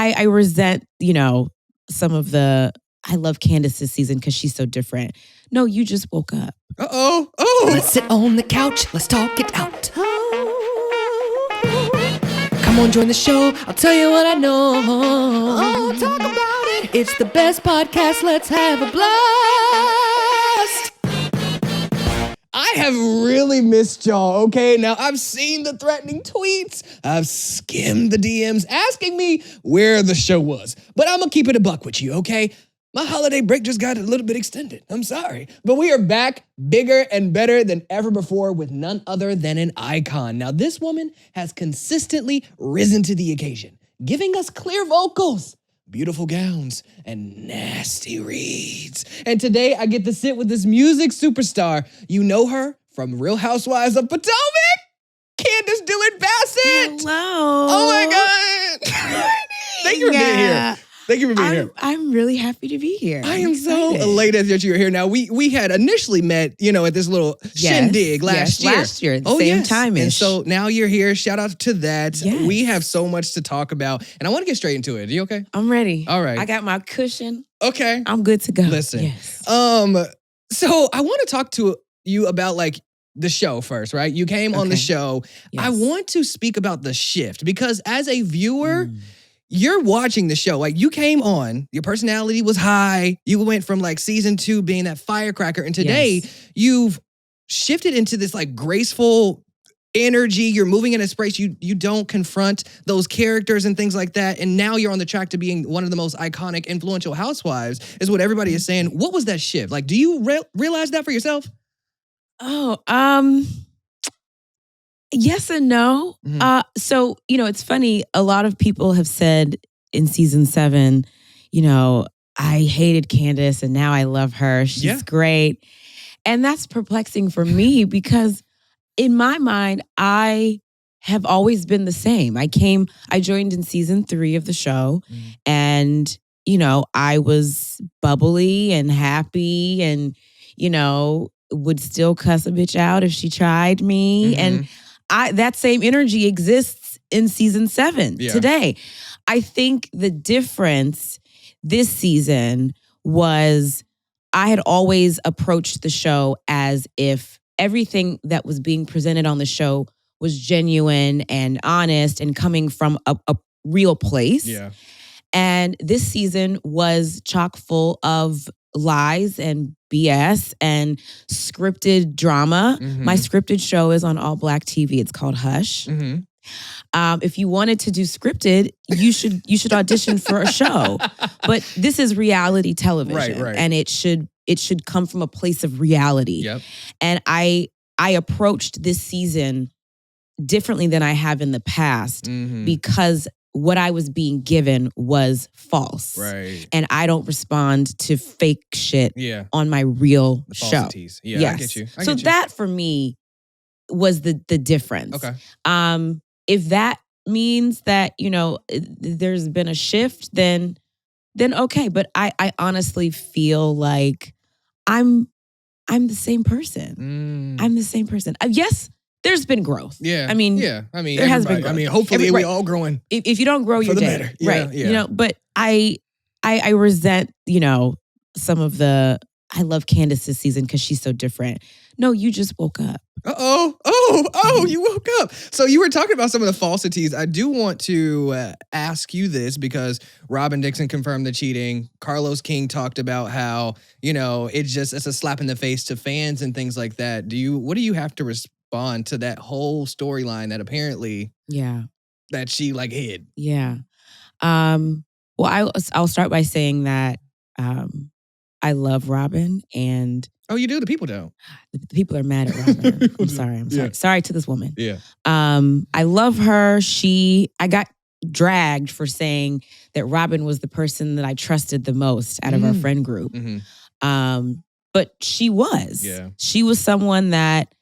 I resent, some of the, I love Candiace this season because she's so different. No, you just woke up. Oh. Let's sit on the couch, let's talk it out. Come on, join the show, I'll tell you what I know. Oh, talk about it. It's the best podcast, let's have a blast. I have really missed y'all, okay? Now, I've seen the threatening tweets. I've skimmed the DMs asking me where the show was. But I'm gonna keep it a buck with you, okay? My holiday break just got a little bit extended. I'm sorry. But we are back bigger and better than ever before with none other than an icon. Now, this woman has consistently risen to the occasion, giving us clear vocals, beautiful gowns, and nasty reads. And today I get to sit with this music superstar. You know her from Real Housewives of Potomac, Candiace Dillard Bassett. Hello. Oh my God. Thank you for being here. Thank you for being here. I'm really happy to be here. I am so elated that you're here. Now, we had initially met, at this little shindig last year. Last year, the same time-ish. And so now you're here. Shout out to that. Yes. We have so much to talk about. And I want to get straight into it. Are you okay? I'm ready. All right. I got my cushion. Okay. I'm good to go. Listen. Yes. So I want to talk to you about the show first, right? You came on the show. Yes. I want to speak about the shift because as a viewer, you're watching the show. You came on, your personality was high. You went from season 2 being that firecracker. And today you've shifted into this graceful energy. You're moving in a space. You don't confront those characters and things like that. And now you're on the track to being one of the most iconic, influential housewives is what everybody is saying. What was that shift? Do you realize that for yourself? Oh, yes and no. So, it's funny. A lot of people have said in season 7, I hated Candiace and now I love her. She's great. And that's perplexing for me because in my mind, I have always been the same. I joined in season 3 of the show and, I was bubbly and happy and, would still cuss a bitch out if she tried me. And that same energy exists in season 7 today. I think the difference this season was I had always approached the show as if everything that was being presented on the show was genuine and honest and coming from a real place. Yeah. And this season was chock full of lies and BS and scripted drama. My scripted show is on all Black TV. It's called Hush. If you wanted to do scripted, you should audition for a show. But this is reality television, right. And it should come from a place of reality. Yep. And I approached this season differently than I have in the past because what I was being given was false. Right. And I don't respond to fake shit on my real show. Yeah, yes. I get you. So that for me was the difference. Okay. If that means that, there's been a shift, then okay. But I honestly feel like I'm the same person. I'm the same person. Yes. There's been growth. Yeah. I mean, there has been growth. Hopefully we all growing. If you don't grow, you're dead. Better. Yeah, right. Yeah. But I resent, some of the, I love Candiace this season because she's so different. No, you just woke up. You woke up. So you were talking about some of the falsities. I do want to ask you this because RHOP and Dixon confirmed the cheating. Carlos King talked about how, it's a slap in the face to fans and things like that. What do you have to respond to that whole storyline that apparently that she hid? Yeah. Well, I'll start by saying that I love Roybn and oh, you do? The people don't. The people are mad at Roybn. I'm sorry. Sorry to this woman. Yeah. I love her. I got dragged for saying that Roybn was the person that I trusted the most out of our friend group. But she was. Yeah. She was someone that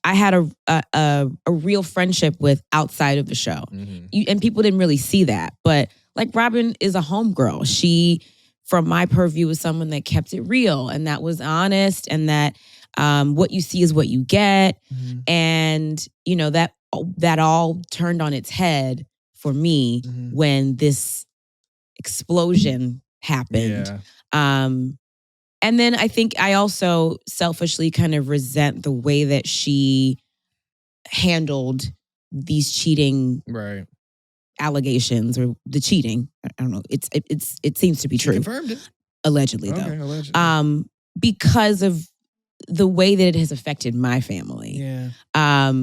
I had a real friendship with outside of the show. And people didn't really see that. But Roybn is a homegirl. She, from my purview, was someone that kept it real and that was honest and that what you see is what you get. And, that all turned on its head for me when this explosion happened. Yeah. And then I think I also selfishly kind of resent the way that she handled these cheating allegations or the cheating. I don't know. It seems to be true. Confirmed it. Allegedly, Okay, though. allegedly. Because of the way that it has affected my family. Yeah.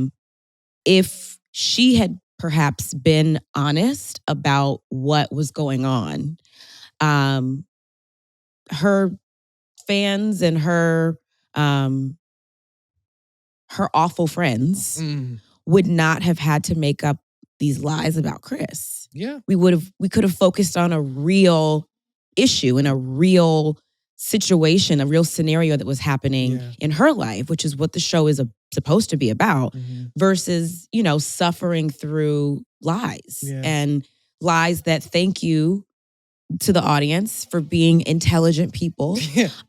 If she had perhaps been honest about what was going on, her fans and her awful friends would not have had to make up these lies about Chris. Yeah. We could have focused on a real issue and a real situation, a real scenario that was happening in her life, which is what the show is supposed to be about, versus, suffering through lies and lies that thank you to the audience for being intelligent people.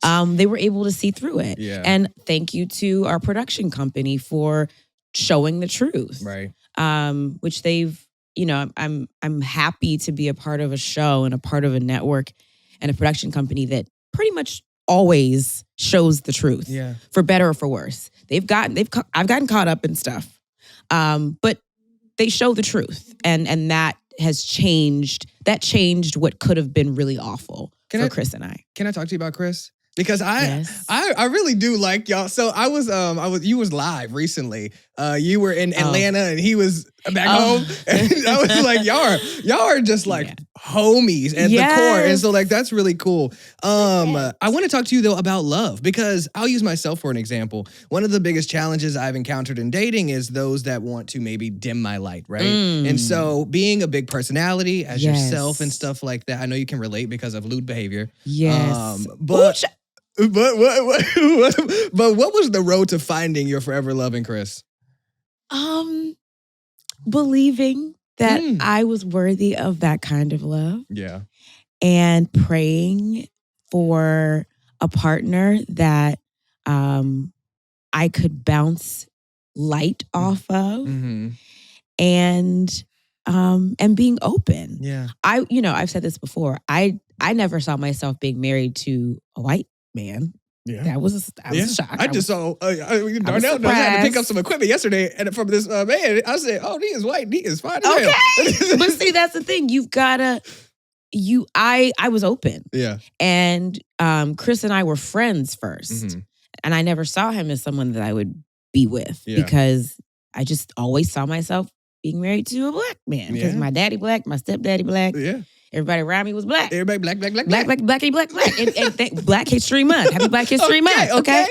They were able to see through it. Yeah. And thank you to our production company for showing the truth. Right. Which they've, I'm happy to be a part of a show and a part of a network and a production company that pretty much always shows the truth. Yeah. For better or for worse. I've gotten caught up in stuff. But they show the truth. And that has changed. That changed what could have been really awful for Chris and I. Can I talk to you about Chris? Because I really do like y'all. So you was live recently. You were in Atlanta and he was back home. And I was like, y'all are just like homies at the core. And so like that's really cool. I want to talk to you though about love, because I'll use myself for an example. One of the biggest challenges I've encountered in dating is those that want to maybe dim my light, right? And so being a big personality as yourself and stuff like that, I know you can relate because of lewd behavior. Yes. But what was the road to finding your forever loving Chris? Believing that I was worthy of that kind of love. Yeah. And praying for a partner that I could bounce light off of. And being open. Yeah. I've said this before. I never saw myself being married to a white man. Yeah. That was a shock. I just saw Darnell had to pick up some equipment yesterday and from this man. I said, "Oh, he is white. He is fine." Okay. But see, that's the thing. You've gotta I was open. Yeah. And Chris and I were friends first. And I never saw him as someone that I would be with because I just always saw myself being married to a black man. Because my daddy black, my stepdaddy black. Yeah. Everybody around me was black. Everybody black. And Black History Month. Happy Black History Month. Okay.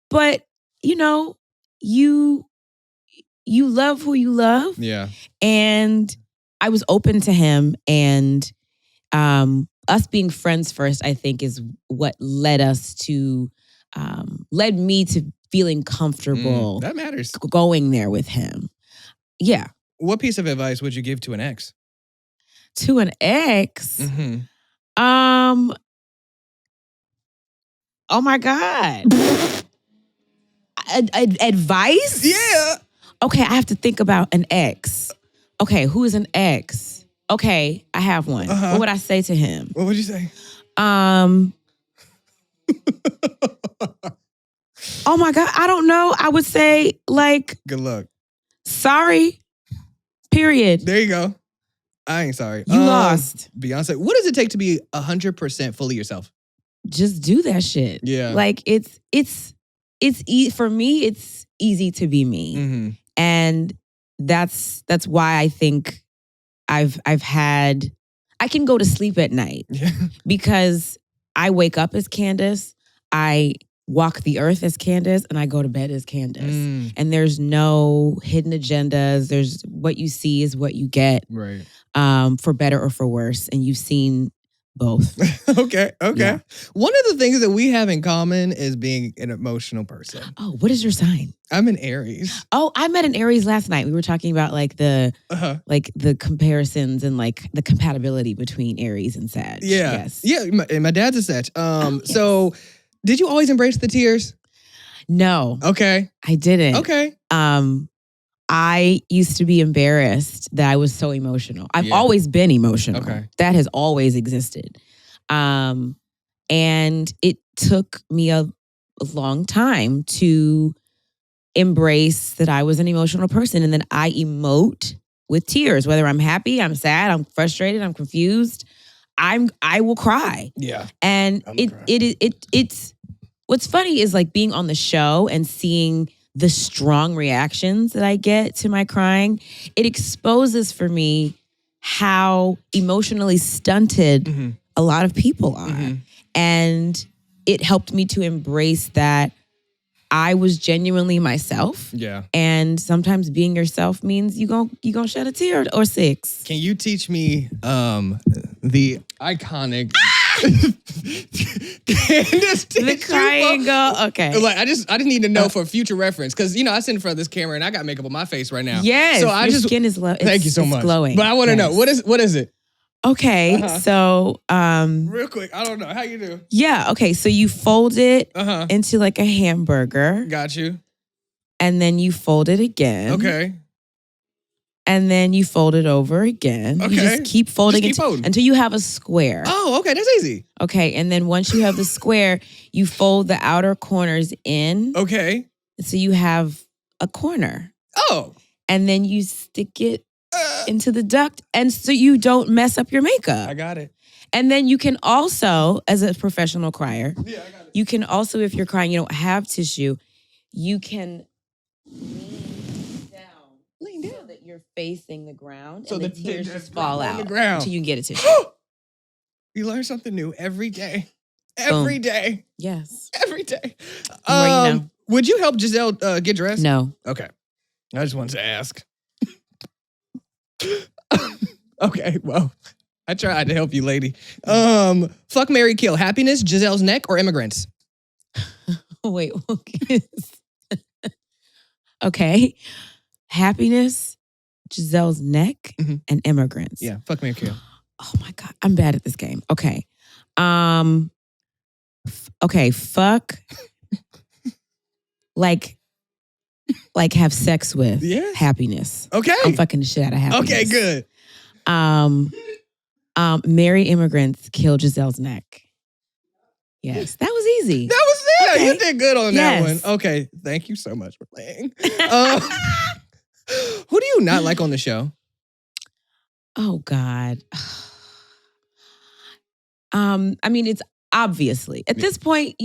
But you love who you love. Yeah. And I was open to him, and us being friends first, I think, is what led me to feeling comfortable. That matters. Going there with him. Yeah. What piece of advice would you give to an ex? To an ex? Oh my God. Advice? Yeah. Okay, I have to think about an ex. Okay, who is an ex? Okay, I have one. What would I say to him? What would you say? Oh my God, I don't know. I would say like, good luck. Sorry. Period. There you go. I ain't sorry. You lost. Beyonce, what does it take to be 100% fully yourself? Just do that shit. Yeah. Like for me, it's easy to be me. And that's why I think I can go to sleep at night because I wake up as Candiace, I walk the earth as Candiace, and I go to bed as Candiace. And there's no hidden agendas. There's what you see is what you get. Right. For better or for worse. And you've seen both. Okay. Yeah. One of the things that we have in common is being an emotional person. Oh, what is your sign? I'm an Aries. Oh, I met an Aries last night. We were talking about like the comparisons and like the compatibility between Aries and Sag. Yeah. Yes. Yeah. My dad's a Sag. Yes. So did you always embrace the tears? No. Okay. I didn't. Okay. I used to be embarrassed that I was so emotional. I've always been emotional. Okay. That has always existed. And it took me a long time to embrace that I was an emotional person. And then I emote with tears, whether I'm happy, I'm sad, I'm frustrated, I'm confused. I will cry. Yeah. And it's what's funny is like being on the show and seeing the strong reactions that I get to my crying. It exposes for me how emotionally stunted a lot of people are. And it helped me to embrace that I was genuinely myself. Yeah. And sometimes being yourself means you gonna shed a tear or six. Can you teach me the iconic Candiace The triangle? Okay. Like I just need to know for future reference because I sit in front of this camera and I got makeup on my face right now. Yes. So your skin is thank you so much. Glowing. But I want to know what is it? Okay, so real quick, I don't know how you do. Yeah, okay, so you fold it into like a hamburger. Got you. And then you fold it again. Okay. And then you fold it over again. Okay. You just keep folding until you have a square. Oh, okay, that's easy. Okay, and then once you have the square, you fold the outer corners in. Okay. So you have a corner. Oh. And then you stick it into the duct, and so you don't mess up your makeup. I got it. And then you can also, as a professional crier, you can also, if you're crying, you don't have tissue, you can lean down so that you're facing the ground, so and the tears just fall out until you can get a tissue. You learn something new every day. Every day. Yes. Every day. The more you know. Would you help Giselle get dressed? No. Okay. I just wanted to ask. Okay, well, I tried to help you, lady. Fuck, marry, kill. Happiness, Giselle's neck, or immigrants? Wait. Okay. Happiness, Giselle's neck, and immigrants. Yeah, fuck, marry, kill. Oh my God, I'm bad at this game. Okay. Okay, fuck. like have sex with happiness. Okay. I'm fucking the shit out of happiness. Okay, good. Marry immigrants, kill Giselle's neck. Yes, that was easy. That was it. Okay. You did good on that one. Okay, thank you so much for playing. Who do you not like on the show? Oh God. I mean, it's obviously at this point,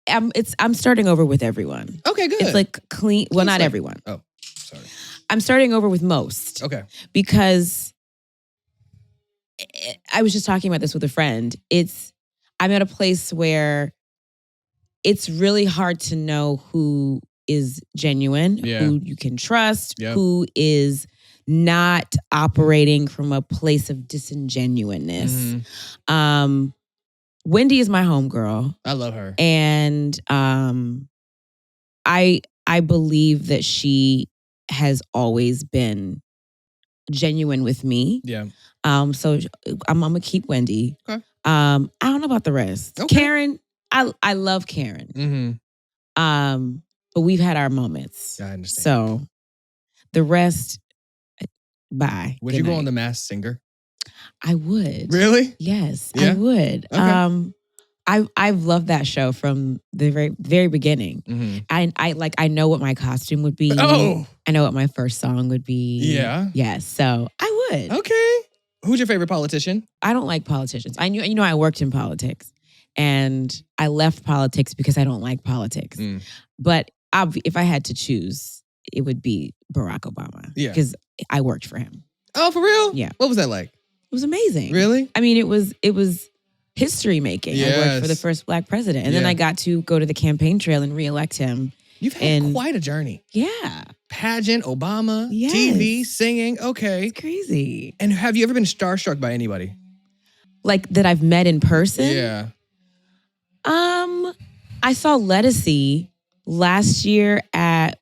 I'm starting over with everyone. Okay, good. It's like clean. Well, not everyone. Oh, sorry. I'm starting over with most. Okay. Because I was just talking about this with a friend. I'm at a place where it's really hard to know who is genuine, who you can trust, who is not operating from a place of disingenuousness. Wendy is my homegirl. I love her. And I believe that she has always been genuine with me. Yeah. So I'm gonna keep Wendy. Okay. I don't know about the rest. Okay. Karen, I love Karen. But we've had our moments. I understand. So the rest, bye. Would you go on The Masked Singer? I would. Really? Yes, Yeah? I would. Okay. I've loved that show from the very, very beginning. I know what my costume would be. Oh. I know what my first song would be. Yeah. Yes. So I would. Okay. Who's your favorite politician? I don't like politicians. I worked in politics, and I left politics because I don't like politics. But if I had to choose, it would be Barack Obama. Yeah. Because I worked for him. Oh, for real? Yeah. What was that like? It was amazing. Really? I mean, it was history making. Yes. I worked for the first Black president. And then I got to go to the campaign trail and reelect him. You've had quite a journey. Yeah. Pageant, Obama, Yes. TV, singing. Okay. It's crazy. And have you ever been starstruck by anybody? Like that I've met in person? Yeah. I saw Lettucey last year at,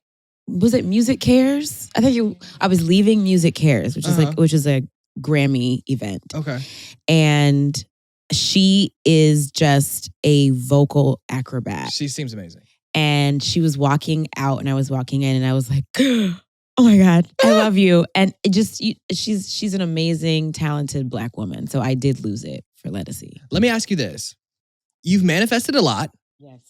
was it Music Cares? I was leaving Music Cares, which is a Grammy event. Okay. And she is just a vocal acrobat. She seems amazing. And she was walking out and I was walking in and I was like, Oh my God, I love you. And she's an amazing, talented Black woman. So I did lose it for Lettucey. Let me ask you this. You've manifested a lot.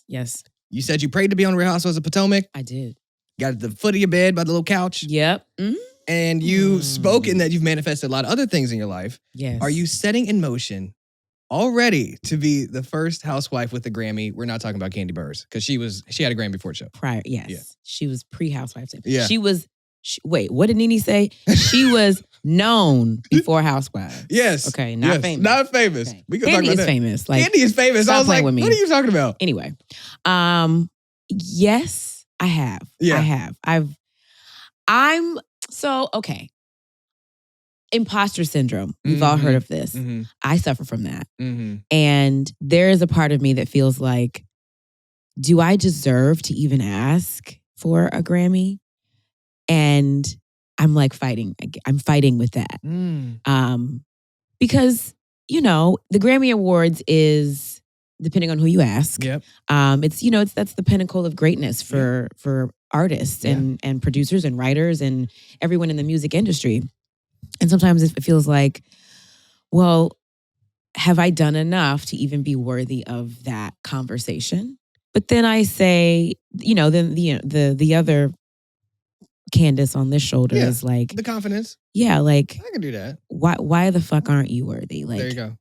Yes. You said you prayed to be on Real Housewives of Potomac. I did. Got at the foot of your bed by the little couch. Yep. Mm-hmm. And you've spoken that you've manifested a lot of other things in your life. Yes. Are you setting in motion already to be the first housewife with a Grammy? We're not talking about Candy Burrs because she had a Grammy before the show. Prior, yes. Yeah. She was pre-Housewives. Yeah. Wait, what did Nene say? She was known before Housewives. Yes. Okay, not famous. Not famous. Okay. We can Candy talk about is that. famous. Like, Candy is famous. I was like, what are you talking about? Anyway, yes, I have. Yeah. I have. Okay. Imposter syndrome. We've all heard of this. Mm-hmm. I suffer from that. Mm-hmm. And there is a part of me that feels like, do I deserve to even ask for a Grammy? And I'm like fighting. I'm fighting with that. Because, the Grammy Awards is, depending on who you ask, Yep. that's the pinnacle of greatness for artists and producers and writers and everyone in the music industry. And sometimes it feels like, well, have I done enough to even be worthy of that conversation? But then I say, the other Candiace on this shoulder is like the confidence. Yeah, like I can do that. Why the fuck aren't you worthy? Like, there you go.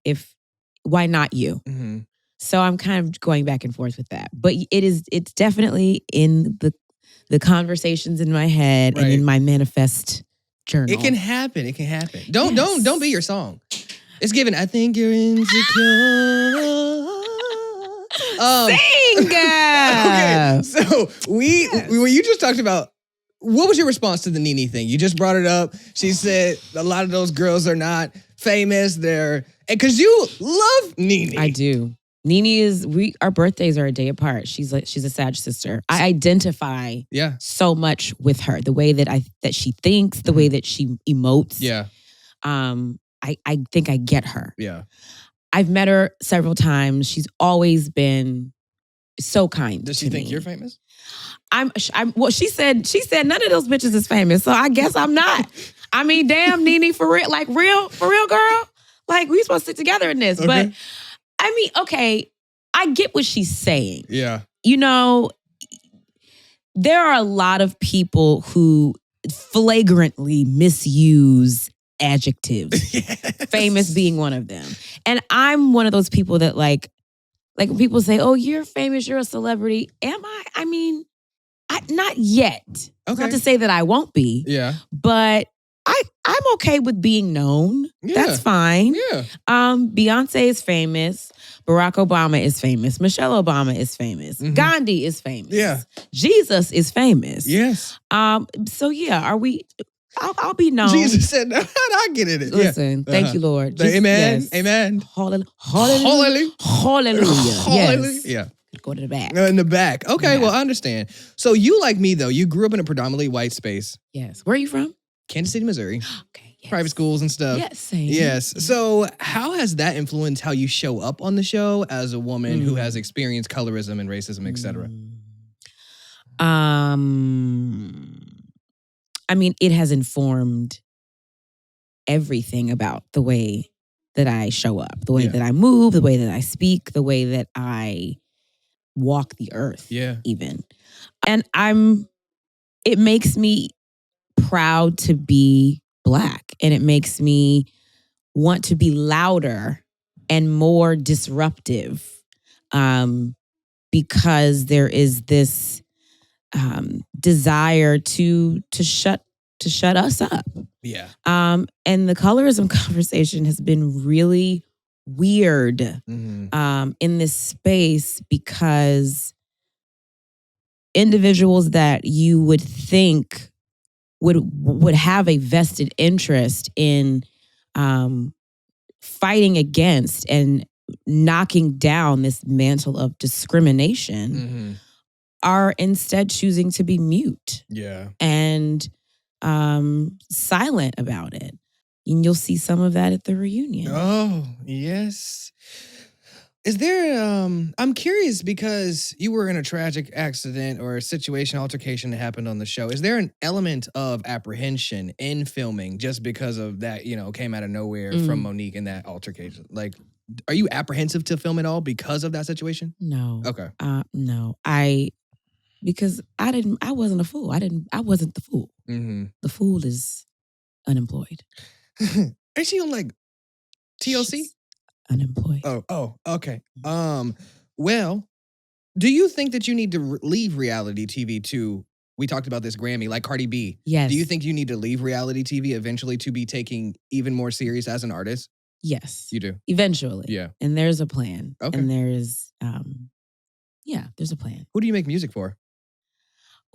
Why not you? Mm-hmm. So I'm kind of going back and forth with that. But it's definitely in the conversations in my head and in my manifest journal. It can happen. Don't be your song. It's given, I think you're insecure. Sing! Okay, so when you just talked about, what was your response to the Nene thing? You just brought it up. She said a lot of those girls are not famous. Because you love Nene. I do. Nene our birthdays are a day apart. She's a Sag sister. I identify so much with her. The way that she thinks, the way that she emotes. Yeah. I think I get her. Yeah. I've met her several times. She's always been so kind. Does she think you're famous? Well, she said none of those bitches is famous, so I guess I'm not. I mean, damn, Nene, for real, girl. Like, we supposed to stick together in this. Okay. But I mean, okay, I get what she's saying. Yeah. There are a lot of people who flagrantly misuse adjectives. Yes. Famous being one of them. And I'm one of those people that like when people say, oh, you're famous, you're a celebrity. Am I? I mean, not yet. Okay. Not to say that I won't be. Yeah. But I'm okay with being known. Yeah. That's fine. Yeah. Beyonce is famous. Barack Obama is famous. Michelle Obama is famous. Mm-hmm. Gandhi is famous. Yeah. Jesus is famous. Yes. So yeah, I'll be known. Jesus said, I get it. Listen, thank you, Lord. Jesus, amen. Yes. Amen. Hallelujah. Hallelujah. Yes. Yeah. Go to the back. In the back. Okay, well, I understand. So you, like me, though, you grew up in a predominantly white space. Yes. Where are you from? Kansas City, Missouri. Okay. Yes. Private schools and stuff. Yes, same. Yes. So how has that influenced how you show up on the show as a woman who has experienced colorism and racism, et cetera? I mean, it has informed everything about the way that I show up, the way that I move, the way that I speak, the way that I walk the earth, even. And it makes me proud to be Black, and it makes me want to be louder and more disruptive, because there is this desire to shut us up. Yeah. And the colorism conversation has been really weird in this space, because individuals that you would think would have a vested interest in fighting against and knocking down this mantle of discrimination are instead choosing to be mute. Yeah. And silent about it. And you'll see some of that at the reunion. Oh, yes. Is there, I'm curious because you were in a tragic accident or a situation, altercation that happened on the show. Is there an element of apprehension in filming just because of that, came out of nowhere from Monique and that altercation? Like, are you apprehensive to film at all because of that situation? No. Okay. No. Because I wasn't a fool. I wasn't the fool. Mm-hmm. The fool is unemployed. Ain't she on like TLC? She's unemployed. Oh, okay. Well, do you think that you need to leave reality TV to, we talked about this Grammy, like Cardi B. Yes. Do you think you need to leave reality TV eventually to be taking even more serious as an artist? Yes. You do? Eventually. Yeah. And there's a plan. Okay. And there's, there's a plan. Who do you make music for?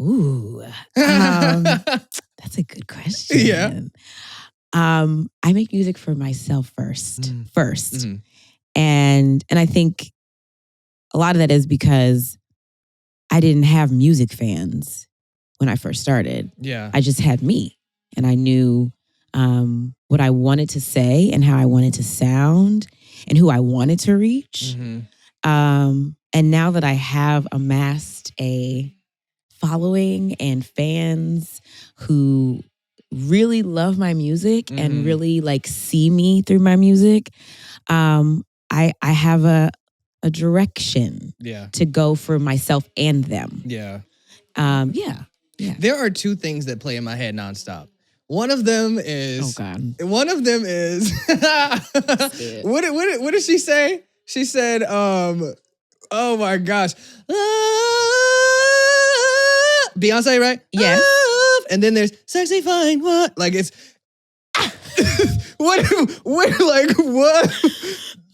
Ooh. That's a good question. Yeah. I make music for myself first. Mm-hmm. And I think a lot of that is because I didn't have music fans when I first started. Yeah. I just had me. And I knew what I wanted to say and how I wanted to sound and who I wanted to reach. Mm-hmm. And now that I have amassed a following and fans who really love my music and really like see me through my music, I have a direction to go for myself and them. Yeah. Yeah. There are two things that play in my head nonstop. One of them is what did she say? She said, oh my gosh. Beyonce, right? Yes. And then there's sexy fine what? Like it's what?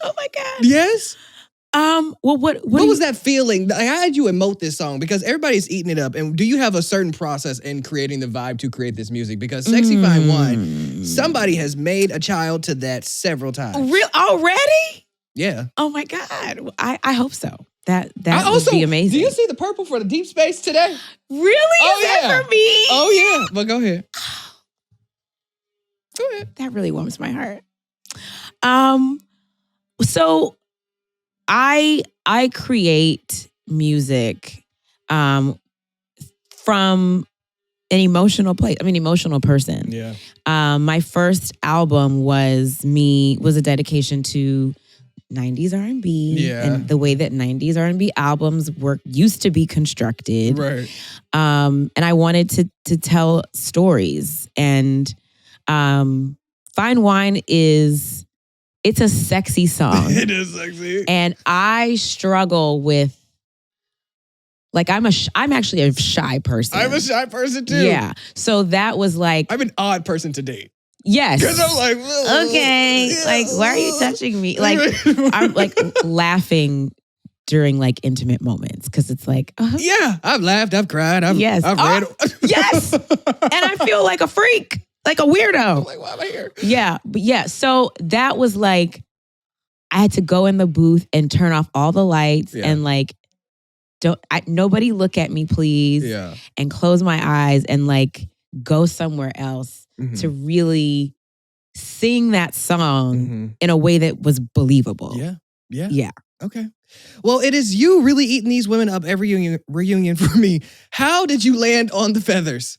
Oh my God. Yes. Well, what was that feeling? Like, how did you emote this song? Because everybody's eating it up. And do you have a certain process in creating the vibe to create this music? Because Sexy Fine Wine, somebody has made a child to that several times. Real already? Yeah. Oh my God. I hope so. That would be amazing. Do you see the purple for the deep space today? Really? Is that for me? Oh yeah. But go ahead. Go ahead. That really warms my heart. So I create music from an emotional place. I'm an emotional person. Yeah. My first album was a dedication to 90s R&B and the way that 90s R&B albums used to be constructed. Right. And I wanted to tell stories. And Fine Wine it's a sexy song. It is sexy. And I struggle with, like, I'm actually a shy person. I'm a shy person too. Yeah. So that was like, I'm an odd person to date. Yes. Because I'm like, okay. Like, why are you touching me? Like, I'm like laughing during like intimate moments because it's like, yeah, I've laughed, I've cried, I've read. Yes. And I feel like a freak, like a weirdo. I'm like, why am I here? Yeah. But yeah. So that was like, I had to go in the booth and turn off all the lights and like, nobody look at me, please. Yeah. And close my eyes and like go somewhere else to really sing that song in a way that was believable. Yeah. Okay. Well, it is you really eating these women up every reunion for me. How did you land on the feathers?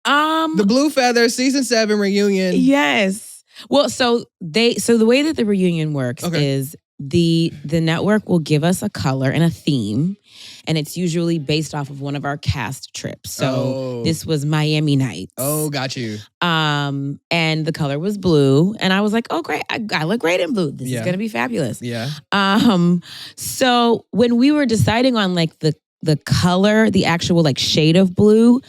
The Blue Feathers season 7 reunion. Yes. Well, so the way that the reunion works is the network will give us a color and a theme, and it's usually based off of one of our cast trips. So this was Miami Nights. Oh, got you. And the color was blue, and I was like, oh great, I look great in blue. This is gonna be fabulous. Yeah. So when we were deciding on like the color, the actual like shade of blue,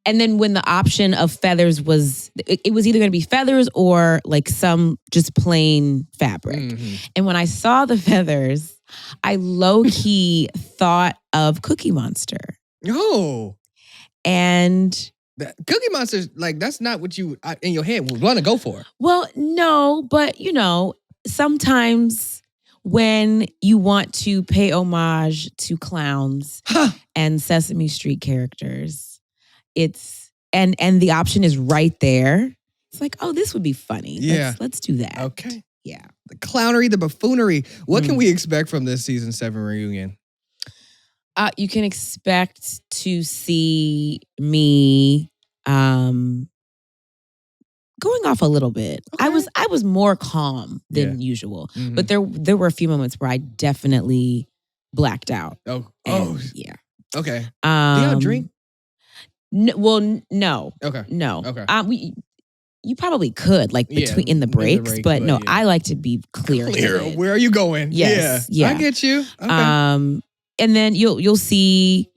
and then when the option of feathers was, it was either going to be feathers or like some just plain fabric. And when I saw the feathers, I low-key thought of Cookie Monster. Oh. And Cookie Monster, like, that's not what you, in your head, would want to go for. Well, no, but sometimes when you want to pay homage to clowns and Sesame Street characters, it's and the option is right there. It's like, oh, this would be funny. Yeah. Let's do that. Okay. Yeah. The clownery, the buffoonery. What can we expect from this season 7 reunion? You can expect to see me going off a little bit. Okay. I was more calm than usual, but there were a few moments where I definitely blacked out. Yeah. Okay. Do y'all drink? No. Okay. No. Okay. You probably could, like, in the breaks, but no, I like to be clear. Where are you going? Yes. Yeah. I get you. Okay. And then you'll see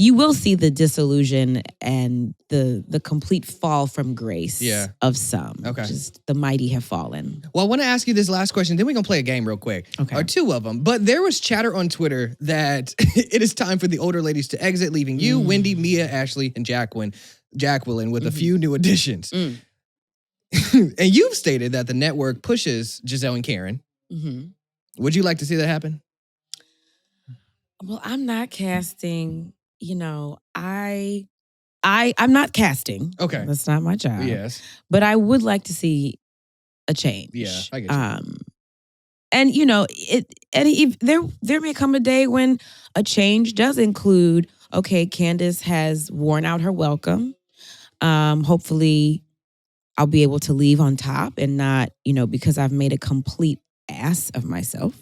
you will see the disillusion and the complete fall from grace of some. Okay. Just the mighty have fallen. Well, I want to ask you this last question, then we're going to play a game real quick. Okay. Or 2 of them. But there was chatter on Twitter that it is time for the older ladies to exit, leaving you, Wendy, Mia, Ashley, and Jacqueline with a few new additions. And you've stated that the network pushes Giselle and Karen. Would you like to see that happen? Well, I'm not casting, I'm not casting. Okay. That's not my job. Yes. But I would like to see a change. Yeah, I get you. And there may come a day when a change does include, okay, Candiace has worn out her welcome. Hopefully I'll be able to leave on top and not, because I've made a complete ass of myself.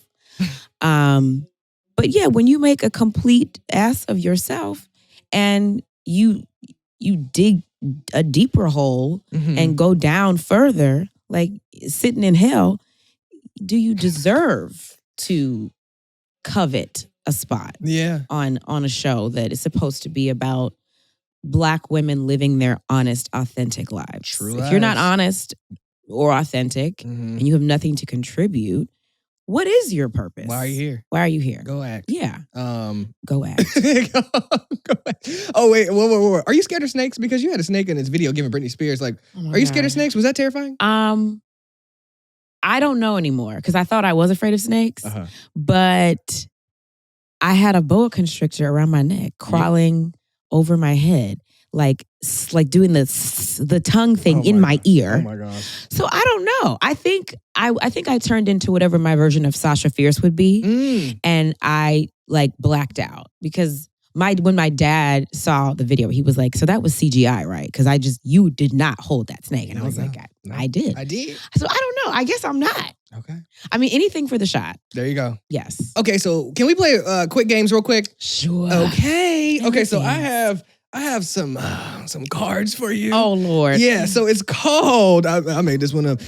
But yeah, when you make a complete ass of yourself and you dig a deeper hole and go down further, like sitting in hell, do you deserve to covet a spot on a show that is supposed to be about Black women living their honest, authentic lives? True If you're not honest or authentic and you have nothing to contribute, what is your purpose? Why are you here? Why are you here? Go act. Yeah. Go act. Go act. Oh, wait. Whoa. Are you scared of snakes? Because you had a snake in this video giving Britney Spears. Like, are you scared of snakes? Was that terrifying? I don't know anymore because I thought I was afraid of snakes. But I had a boa constrictor around my neck crawling over my head. Like doing the tongue thing in my ear. Oh my gosh. So I don't know. I think I turned into whatever my version of Sasha Fierce would be. And I blacked out because when my dad saw the video, he was like, so that was CGI, right? Because you did not hold that snake. And I was like, I did. I did. So I don't know. I guess I'm not. Okay. I mean, anything for the shot. There you go. Yes. Okay, so can we play quick games real quick? Sure. Okay. Okay, so I have some cards for you. Oh, Lord. Yeah, so it's called, I made this one up,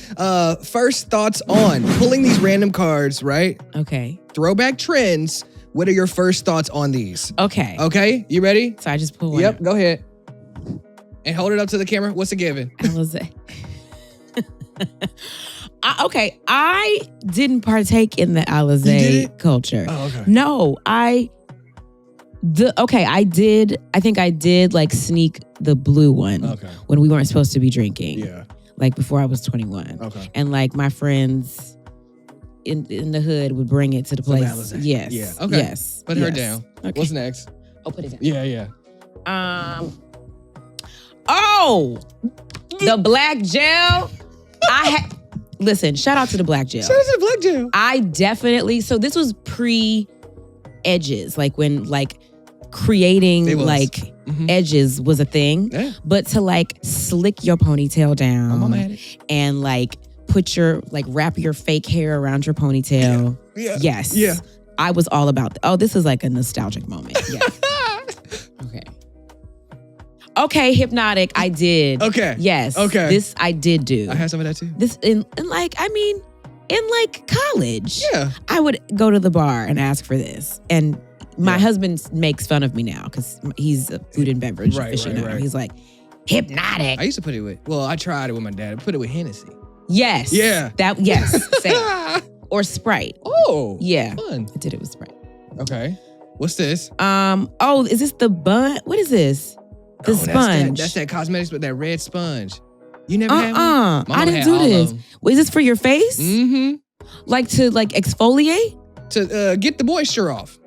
First Thoughts On. Pulling these random cards, right? Okay. Throwback trends. What are your first thoughts on these? Okay. Okay, you ready? So I just pulled one. Yep, go ahead. And hold it up to the camera. What's it giving? Alizé. Okay, I didn't partake in the Alizé culture. Oh, okay. No, I did. I think I did sneak the blue one when we weren't supposed to be drinking. Yeah. Before I was 21. Okay. And my friends in the hood would bring it to the place. Alizé. Yes. Yeah. Okay. Yes. Put her down. Okay. What's next? Oh, put it down. Yeah. The black gel. Listen, shout out to the black gel. Shout out to the black gel. I definitely, so this was pre-edges, when creating edges was a thing. Yeah. But to slick your ponytail down My mama had it. and put your, wrap your fake hair around your ponytail. Yeah. Yes. Yeah. I was all about that. Oh, this is a nostalgic moment. Yeah. Okay, hypnotic, I did. Okay. Yes. Okay. This I did do. I had some of that too. This in college. Yeah. I would go to the bar and ask for this. And my husband makes fun of me now because he's a food and beverage aficionado. Right. He's like, hypnotic. I used to put it with, I tried it with my dad. I put it with Hennessy. Yes. Yeah. Same. Or Sprite. Oh. Yeah. Fun. I did it with Sprite. Okay. What's this? Is this the bun? What is this? The sponge. That's that cosmetics with that red sponge. You never had one? I didn't do this. Is this for your face? Mm-hmm. To exfoliate? To get the moisture off.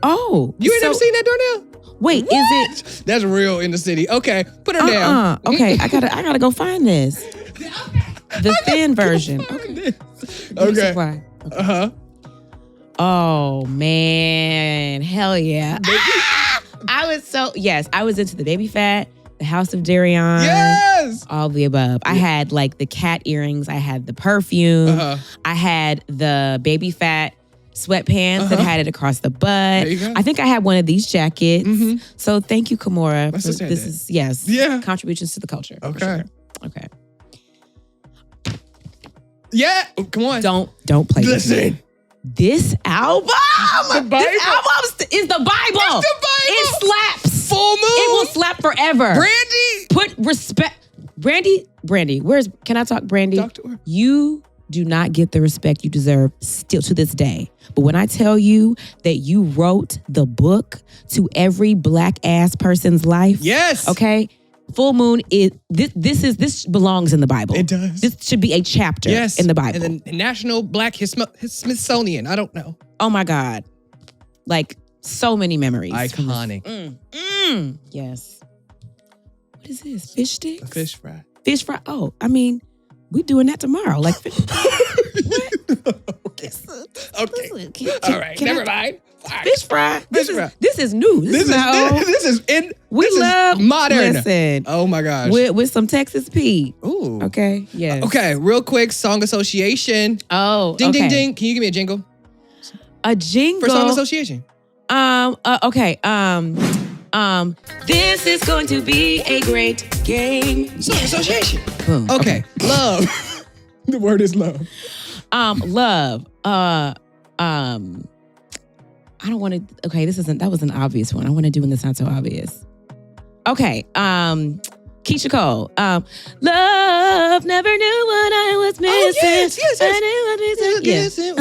Oh. You ain't never seen that, Darnell? Wait, is it? That's real in the city. Okay, put her down. Okay, I gotta go find this. The thin version. Okay. Okay. Okay. Oh man, hell yeah! I was into the baby fat, the House of Darion. Yes, all of the above. I had like the cat earrings. I had the perfume. I had the baby fat sweatpants that had it across the butt. There you go. I think I had one of these jackets. So thank you, Kimora. This is contributions to the culture. Okay. Sure. Okay. Yeah. Oh, come on. Don't play. Listen. This album. The Bible. This album is the Bible. It's the Bible. It slaps. Full moon. It will slap forever. Brandy. Put respect. Brandy. Can I talk Brandy? Talk to her. You do not get the respect you deserve still to this day. But when I tell you that you wrote the book to every black ass person's life. Yes. Okay. Full Moon is this belongs in the Bible. It does. This should be a chapter in the Bible. And the National Black Smithsonian. I don't know. Oh my God. Like so many memories. Iconic. Yes. What is this? Fish sticks? A fish fry. Fish fry. Oh, I mean, we doing that tomorrow. Like fish. Okay. All right. Never mind. Fish fry. This is new. This is modern. Listen. Oh my gosh. With some Texas Pete. Ooh. Okay. Yeah. Okay. Real quick. Song association. Oh. Ding ding ding. Can you give me a jingle? A jingle For song association. Okay. This is going to be a great game. Song association. Boom. Okay. Love. The word is love. Love. I don't want to. Okay, that was an obvious one. I want to do one that's not so obvious. Okay. Keisha Cole. Love never knew what I was missing. Yes. I knew what I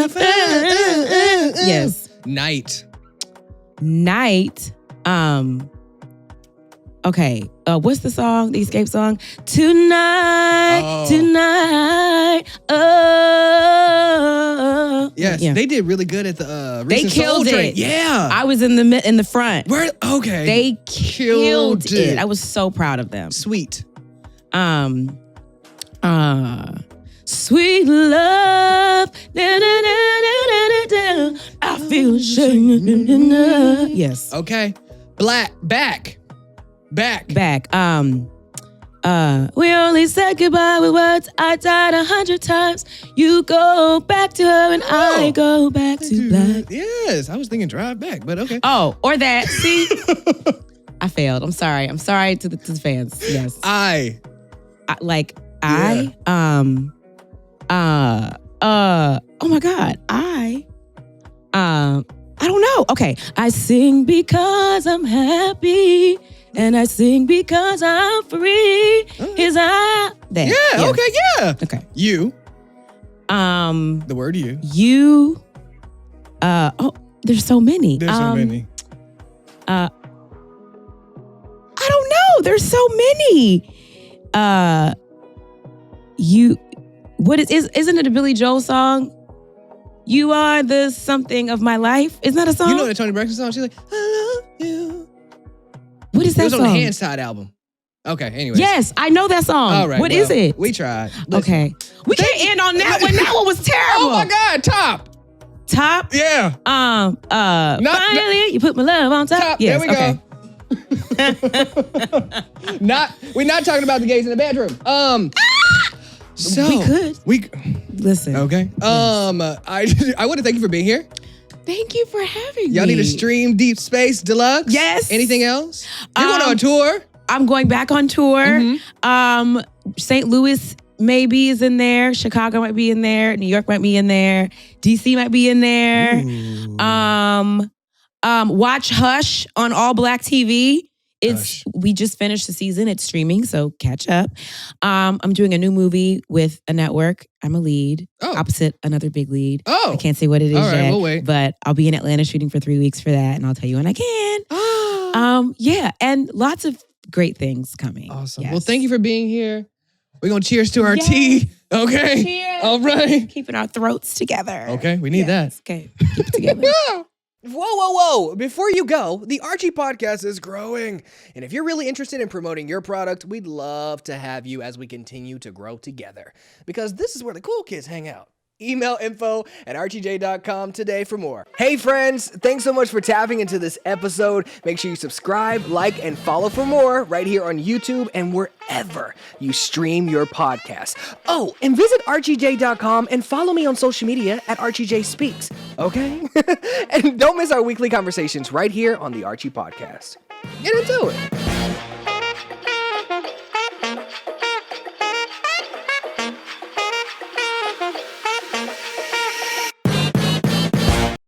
was missing. Yes. Night. Okay. What's the song? The Escape song? Tonight. Oh. Yes. Yeah. They did really good at the They killed it. Train. Yeah. I was in the front. Okay. They killed it. I was so proud of them. Sweet. Sweet love. I feel ashamed. Yes. Okay. Back. We only said goodbye with words. I died 100 times. You go back to her and I go back to black. Yes, I was thinking drive back, but okay. Oh, or that. See, I failed. I'm sorry. I'm sorry to the fans. Yes. Oh my God. I don't know. Okay. I sing because I'm happy. And I sing because I'm free. Is I that? Yeah. Okay. Yeah. Okay. You. The word you. You. There's so many. There's so many. I don't know. There's so many. Isn't it a Billy Joel song? You are the something of my life. Isn't that a song? You know the Toni Braxton song? She's like, I love you. What is that song? It was on the Hand Side album. Okay, anyway. Yes, I know that song. All right. What is it? We tried. Listen. Okay. We can't end on that one. That one was terrible. Oh my God, top. Yeah. Finally, you put my love on top. Yes, there we go. We're not talking about the gays in the bedroom. So we could. Listen. Okay. Yes. I want to thank you for being here. Thank you for having me. Y'all need a stream Deep Space Deluxe? Yes. Anything else? You're going on tour? I'm going back on tour. Mm-hmm. St. Louis maybe is in there. Chicago might be in there. New York might be in there. DC might be in there. Watch Hush on All Black TV. We just finished the season. It's streaming, so catch up. I'm doing a new movie with a network. I'm a lead, opposite another big lead. I can't say what it is yet, we'll wait. But I'll be in Atlanta shooting for 3 weeks for that, and I'll tell you when I can. Yeah, and lots of great things coming. Awesome. Yes. Well, thank you for being here. We're going to cheers to our tea. Okay. Cheers. All right. Keeping our throats together. Okay, we need that. Okay, keep it together. Whoa. Before you go, the RHOP podcast is growing. And if you're really interested in promoting your product, we'd love to have you as we continue to grow together. Because this is where the cool kids hang out. Email info@rtj.com today for more. Hey friends, thanks so much for tapping into this episode. Make sure you subscribe, like, and follow for more right here on YouTube and wherever you stream your podcast. Oh, and visit rtj.com and follow me on social media at rtjspeaks, okay? And don't miss our weekly conversations right here on the RHOP podcast. Get into it.